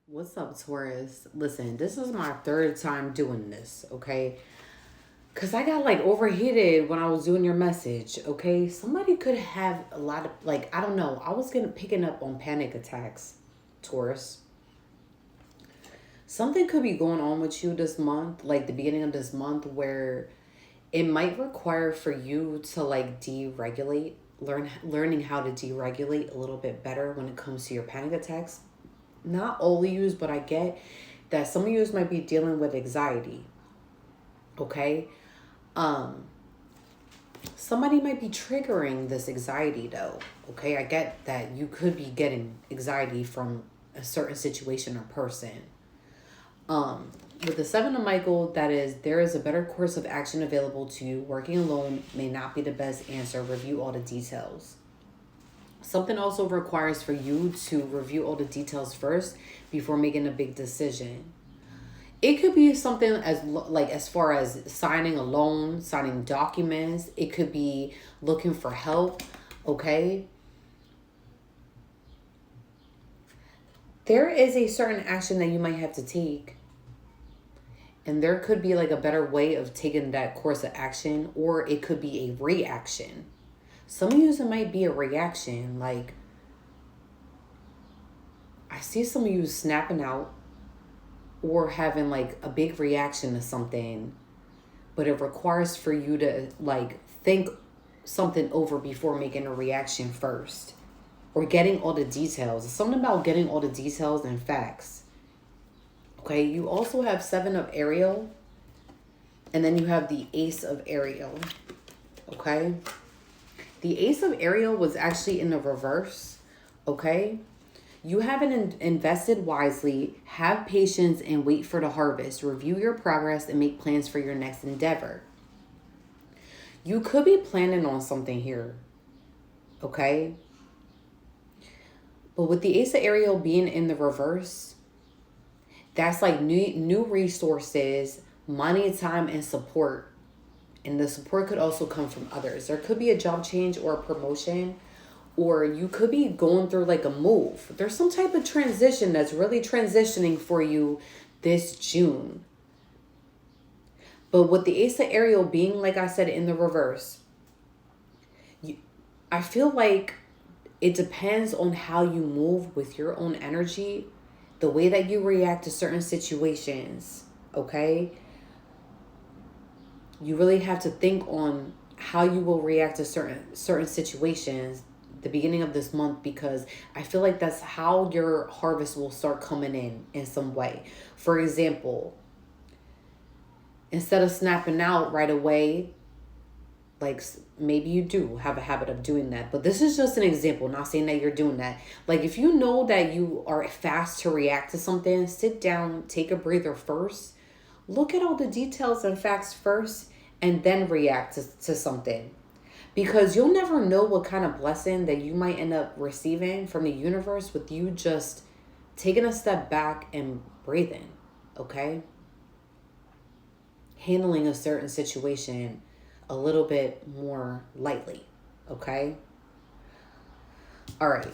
What's up, Taurus? Listen, this is my third time doing this, okay? Because I got like overheated when I was doing your message, okay? Somebody could have a lot of, like, I don't know. I was getting picking up on panic attacks, Taurus. Something could be going on with you this month, like the beginning of this month, where it might require for you to like deregulate, learning how to deregulate a little bit better when it comes to your panic attacks. Not all of yous, but I get that some of yous might be dealing with anxiety. Okay? Um, Somebody might be triggering this anxiety though. Okay, I get that you could be getting anxiety from a certain situation or person. With the Seven of Michael, that is, there is a better course of action available to you. Working alone may not be the best answer. Review all the details. Something also requires for you to review all the details first before making a big decision. It could be something as far as signing a loan, signing documents. It could be looking for help, okay? There is a certain action that you might have to take. And there could be like a better way of taking that course of action, or it could be a reaction. Some of you, it might be a reaction. Like, I see some of you snapping out or having like a big reaction to something, but it requires for you to like think something over before making a reaction first, or getting all the details. It's something about getting all the details and facts. Okay, you also have Seven of Ariel, and then you have the Ace of Ariel. Okay, the Ace of Ariel was actually in the reverse. Okay, you haven't invested wisely. Have patience and wait for the harvest. Review your progress and make plans for your next endeavor. You could be planning on something here. Okay, but with the Ace of Ariel being in the reverse, that's like new resources, money, time, and support. And the support could also come from others. There could be a job change or a promotion, or you could be going through like a move. There's some type of transition that's really transitioning for you this June. But with the Ace of Ariel being, like I said, in the reverse, I feel like it depends on how you move with your own energy, the way that you react to certain situations, okay? You really have to think on how you will react to certain situations the beginning of this month, because I feel like that's how your harvest will start coming in some way. For example, instead of snapping out right away, like maybe you do have a habit of doing that, but this is just an example, not saying that you're doing that. Like if you know that you are fast to react to something, sit down, take a breather first, look at all the details and facts first, and then react to something. Because you'll never know what kind of blessing that you might end up receiving from the universe with you just taking a step back and breathing, okay? Handling a certain situation a little bit more lightly, okay? All right.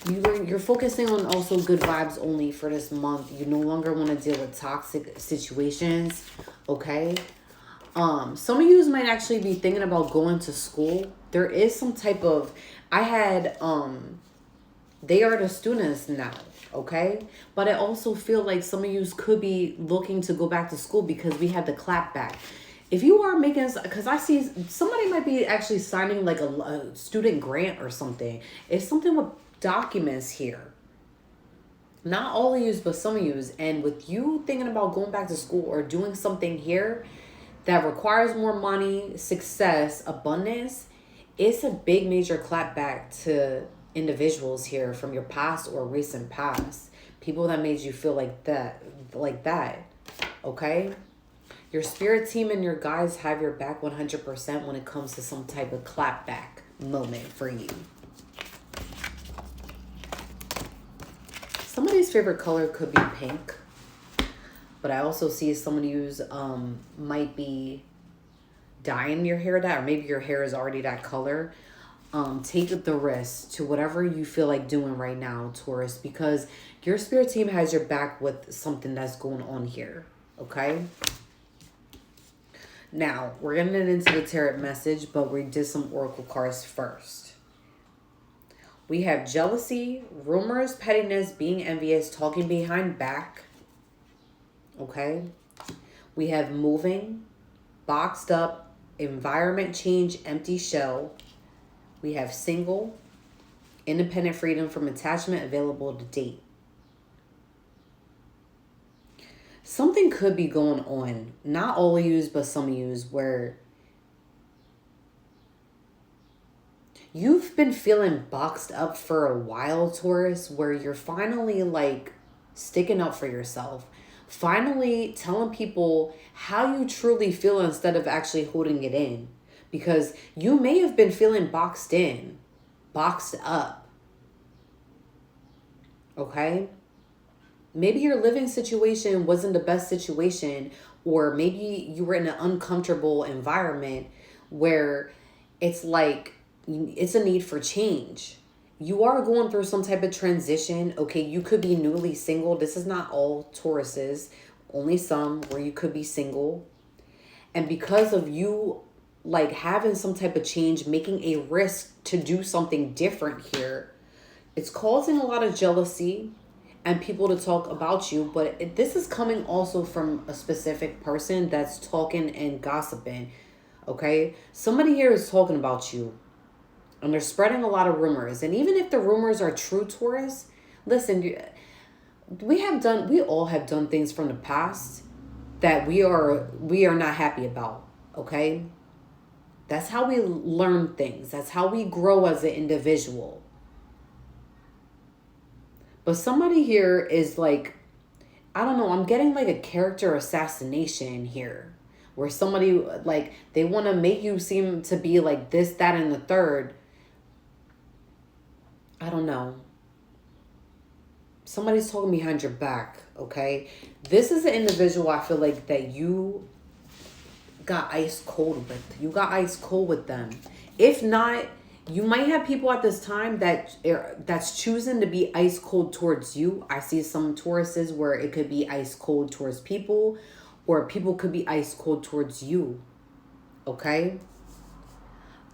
You're focusing on also good vibes only for this month. You no longer want to deal with toxic situations, okay? Some of you might actually be thinking about going to school. There is some type of, I had, they are the students now, okay? But I also feel like some of you could be looking to go back to school because we have the clap back. If you are making, because I see somebody might be actually signing like a student grant or something. It's something with documents here. Not all of yous, but some of yous. And with you thinking about going back to school or doing something here that requires more money, success, abundance, it's a big major clapback to individuals here from your past or recent past. People that made you feel like that, okay? Your spirit team and your guides have your back 100% when it comes to some type of clapback moment for you. Somebody's favorite color could be pink. But I also see somebody who's might be dyeing your hair that, or maybe your hair is already that color. Take the risk to whatever you feel like doing right now, Taurus, because your spirit team has your back with something that's going on here. Okay. Now, we're getting into the tarot message, but we did some oracle cards first. We have jealousy, rumors, pettiness, being envious, talking behind back. Okay. We have moving, boxed up, environment change, empty shell. We have single, independent freedom from attachment, available to date. Something could be going on, not all of yous, but some of yous, where you've been feeling boxed up for a while, Taurus, where you're finally like sticking up for yourself. Finally telling people how you truly feel instead of actually holding it in. Because you may have been feeling boxed in, boxed up. Okay? Maybe your living situation wasn't the best situation, or maybe you were in an uncomfortable environment where it's like, it's a need for change. You are going through some type of transition. Okay, you could be newly single. This is not all Tauruses, only some where you could be single. And because of you like having some type of change, making a risk to do something different here, it's causing a lot of jealousy and people to talk about you. But this is coming also from a specific person that's talking and gossiping. Okay, somebody here is talking about you. And they're spreading a lot of rumors. And even if the rumors are true, Taurus, listen, we all have done things from the past that we are not happy about. Okay? That's how we learn things. That's how we grow as an individual. But somebody here is like, I don't know, I'm getting like a character assassination here. Where somebody, like, they want to make you seem to be like this, that, and the third. I don't know. Somebody's talking behind your back, okay? This is an individual I feel like that you got ice cold with. You got ice cold with them. If not, you might have people at this time that's choosing to be ice cold towards you. I see some Tauruses where it could be ice cold towards people, or people could be ice cold towards you, okay?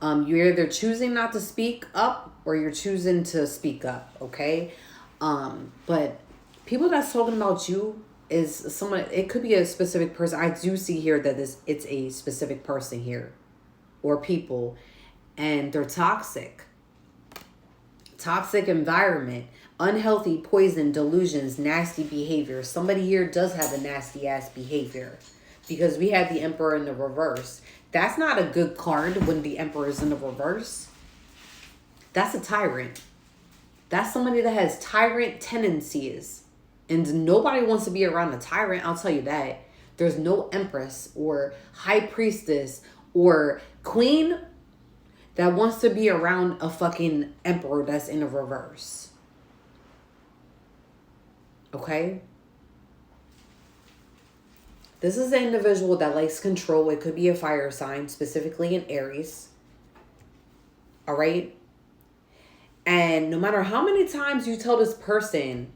You're either choosing not to speak up or you're choosing to speak up, okay? But people that's talking about you is someone, it could be a specific person. I do see here that it's a specific person here or people, and they're toxic. Toxic environment, unhealthy, poison, delusions, nasty behavior. Somebody here does have a nasty ass behavior because we have the Emperor in the reverse. That's not a good card when the Emperor is in the reverse. That's a tyrant. That's somebody that has tyrant tendencies. And nobody wants to be around a tyrant, I'll tell you that. There's no Empress or High Priestess or Queen that wants to be around a fucking Emperor that's in the reverse. Okay? This is an individual that likes control. It could be a fire sign, specifically in Aries. All right? And no matter how many times you tell this person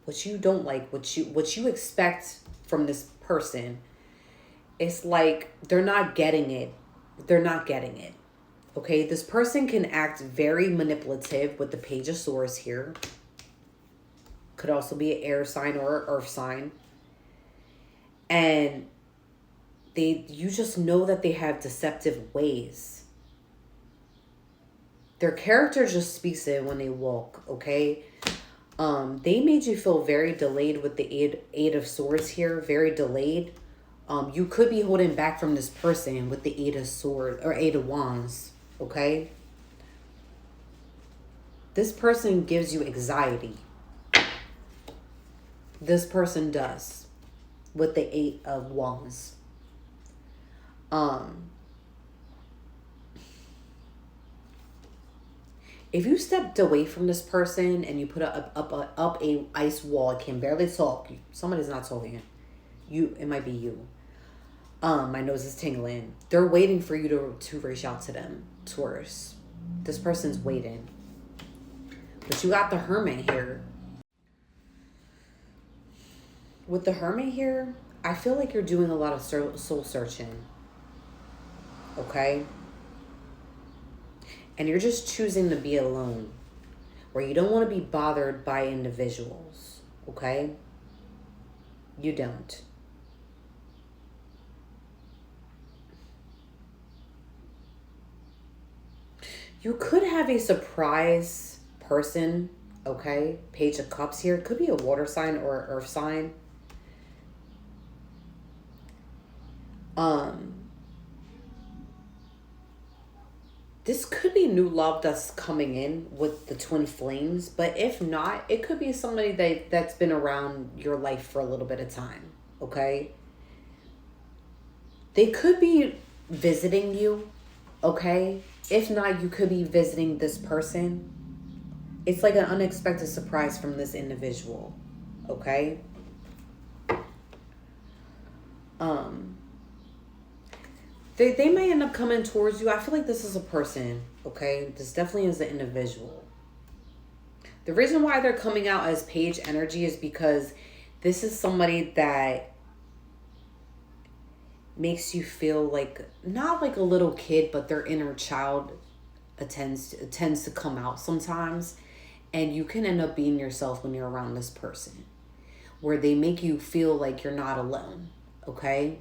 what you don't like, what you expect from this person, it's like they're not getting it. They're not getting it. Okay? This person can act very manipulative with the Page of Swords here. Could also be an air sign or an earth sign. And you just know that they have deceptive ways. Their character just speaks it when they walk, okay? They made you feel very delayed with the Eight of Swords here, very delayed. You could be holding back from this person with the Eight of Swords or Eight of Wands, okay? This person gives you anxiety. This person does. With the Eight of Wands. If you stepped away from this person and you put up a ice wall, can barely talk. Somebody's not talking. It might be you. My nose is tingling. They're waiting for you to reach out to them, Taurus. This person's waiting. But you got the Hermit here. With the Hermit here, I feel like you're doing a lot of soul searching. Okay? And you're just choosing to be alone. Where you don't want to be bothered by individuals. Okay? You don't. You could have a surprise person, okay? Page of Cups here. It could be a water sign or earth sign. This could be new love that's coming in with the twin flames, but if not, it could be somebody that's been around your life for a little bit of time, okay? They could be visiting you, okay? If not, you could be visiting this person. It's like an unexpected surprise from this individual, okay? They may end up coming towards you. I feel like this is a person, okay? This definitely is an individual. The reason why they're coming out as page energy is because this is somebody that makes you feel like, not like a little kid, but their inner child tends to come out sometimes. And you can end up being yourself when you're around this person, where they make you feel like you're not alone, okay?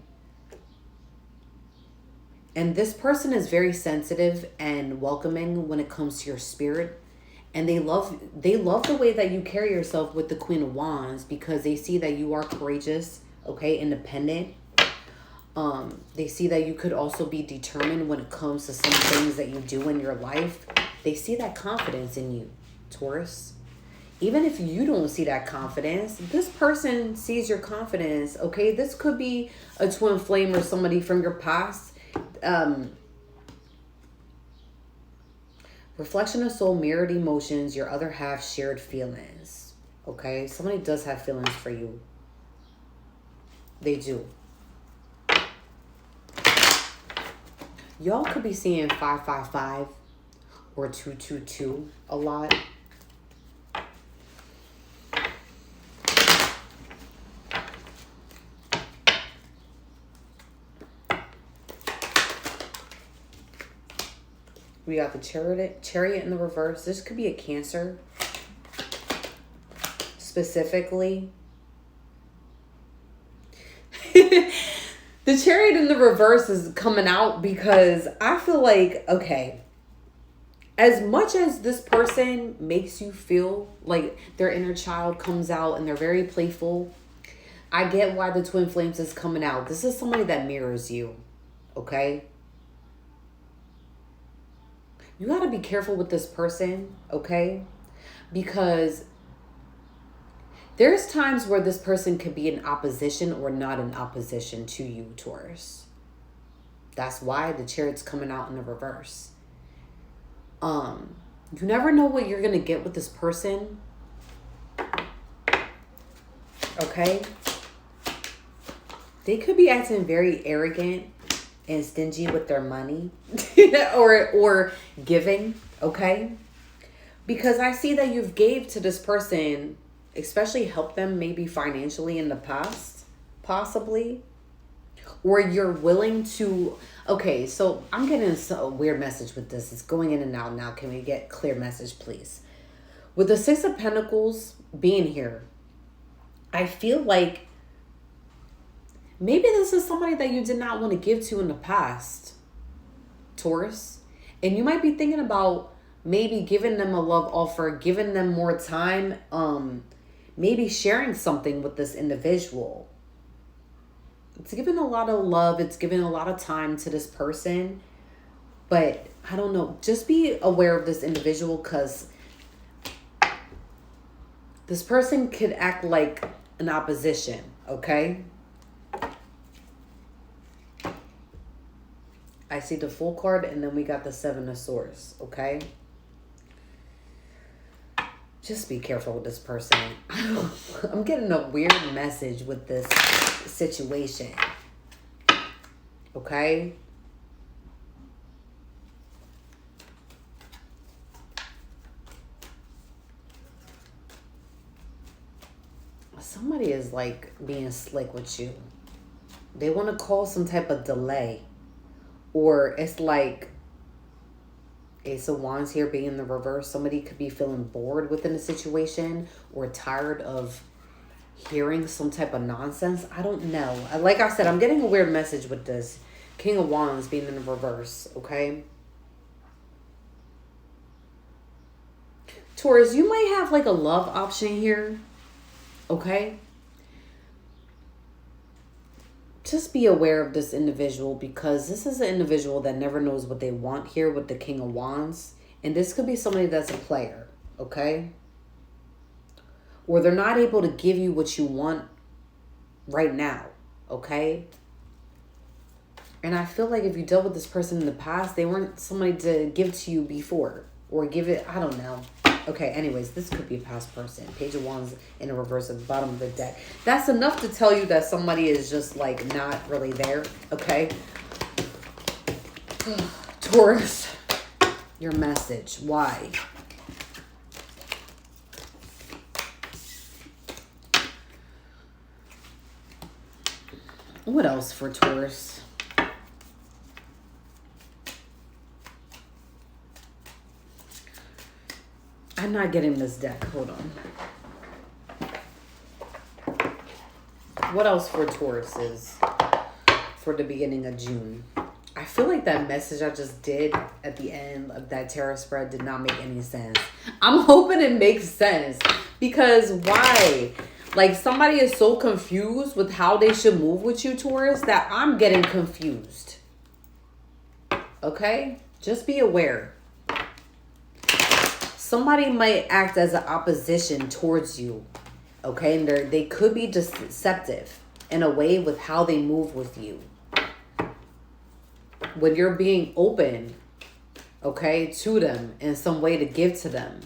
And this person is very sensitive and welcoming when it comes to your spirit. And they love the way that you carry yourself with the Queen of Wands, because they see that you are courageous, okay, independent. They see that you could also be determined when it comes to some things that you do in your life. They see that confidence in you, Taurus. Even if you don't see that confidence, this person sees your confidence, okay? This could be a twin flame or somebody from your past. Reflection of soul, mirrored emotions, your other half shared feelings, okay? Somebody does have feelings for you. They do. Y'all could be seeing 555 or 222 a lot. We got the chariot in the reverse. This could be a Cancer. Specifically. The chariot in the reverse is coming out because I feel like, okay, as much as this person makes you feel like their inner child comes out and they're very playful, I get why the twin flames is coming out. This is somebody that mirrors you, okay? You got to be careful with this person, okay? Because there's times where this person could be in opposition or not in opposition to you, Taurus. That's why the chariot's coming out in the reverse. You never know what you're going to get with this person. Okay? They could be acting very arrogant and stingy with their money or giving, okay? Because I see that you've gave to this person, especially help them maybe financially in the past, possibly. Or you're willing to, okay, so I'm getting a weird message with this. It's going in and out now. Can we get clear message, please? With the Six of Pentacles being here, I feel like maybe this is somebody that you did not want to give to in the past, Taurus. And you might be thinking about maybe giving them a love offer, giving them more time, maybe sharing something with this individual. It's giving a lot of love. It's giving a lot of time to this person. But I don't know. Just be aware of this individual, because this person could act like an opposition, okay? I see the Fool card, and then we got the Seven of Swords, okay? Just be careful with this person. I'm getting a weird message with this situation, okay? Somebody is like being slick with you. They want to cause some type of delay. Or it's like Ace of Wands here being in the reverse. Somebody could be feeling bored within a situation or tired of hearing some type of nonsense. I don't know. Like I said, I'm getting a weird message with this. King of Wands being in the reverse, okay? Taurus, you might have like a love option here, okay? Just be aware of this individual, because this is an individual that never knows what they want here with the King of Wands. And this could be somebody that's a player, okay? Or they're not able to give you what you want right now, okay? And I feel like if you dealt with this person in the past, they weren't somebody to give to you before. Or give it, I don't know. Okay, anyways, this could be a past person. Page of Wands in the reverse at the bottom of the deck. That's enough to tell you that somebody is just like not really there, okay? Taurus, your message. Why? What else for Taurus? I'm not getting this deck. Hold on. What else for Taurus is for the beginning of June? I feel like that message I just did at the end of that tarot spread did not make any sense. I'm hoping it makes sense, because why? Like, somebody is so confused with how they should move with you, Taurus, that I'm getting confused. Okay? Just be aware. Somebody might act as an opposition towards you, okay? And they could be deceptive in a way with how they move with you. When you're being open, okay, to them in some way to give to them.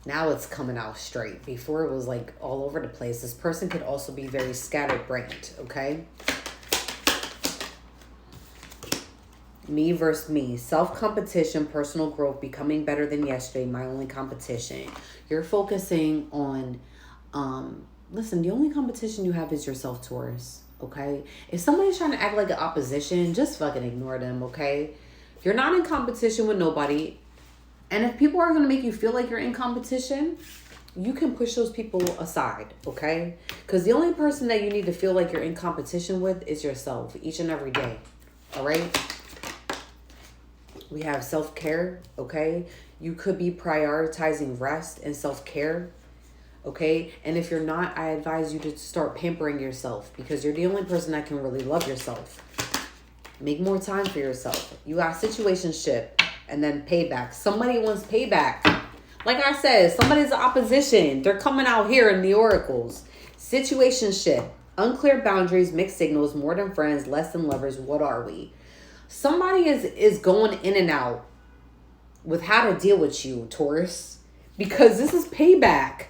Now it's coming out straight. Before it was like all over the place. This person could also be very scatterbrained, okay? Me versus me. Self-competition, personal growth, becoming better than yesterday, my only competition. You're focusing on, listen, the only competition you have is yourself, Taurus, okay? If somebody's trying to act like an opposition, just fucking ignore them, okay? You're not in competition with nobody. And if people are going to make you feel like you're in competition, you can push those people aside, okay? Because the only person that you need to feel like you're in competition with is yourself each and every day, all right? We have self-care, okay? You could be prioritizing rest and self-care, okay? And if you're not, I advise you to start pampering yourself, because you're the only person that can really love yourself. Make more time for yourself. You got situationship and then payback. Somebody wants payback. Like I said, somebody's opposition. They're coming out here in the oracles. Situationship, unclear boundaries, mixed signals, more than friends, less than lovers. What are we? Somebody is going in and out with how to deal with you, Taurus, because this is payback.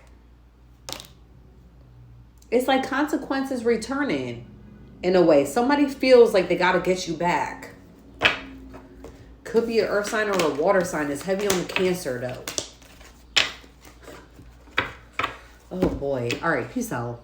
It's like consequences returning in a way. Somebody feels like they got to get you back. Could be an earth sign or a water sign. It's heavy on the Cancer, though. Oh, boy. All right. Peace out.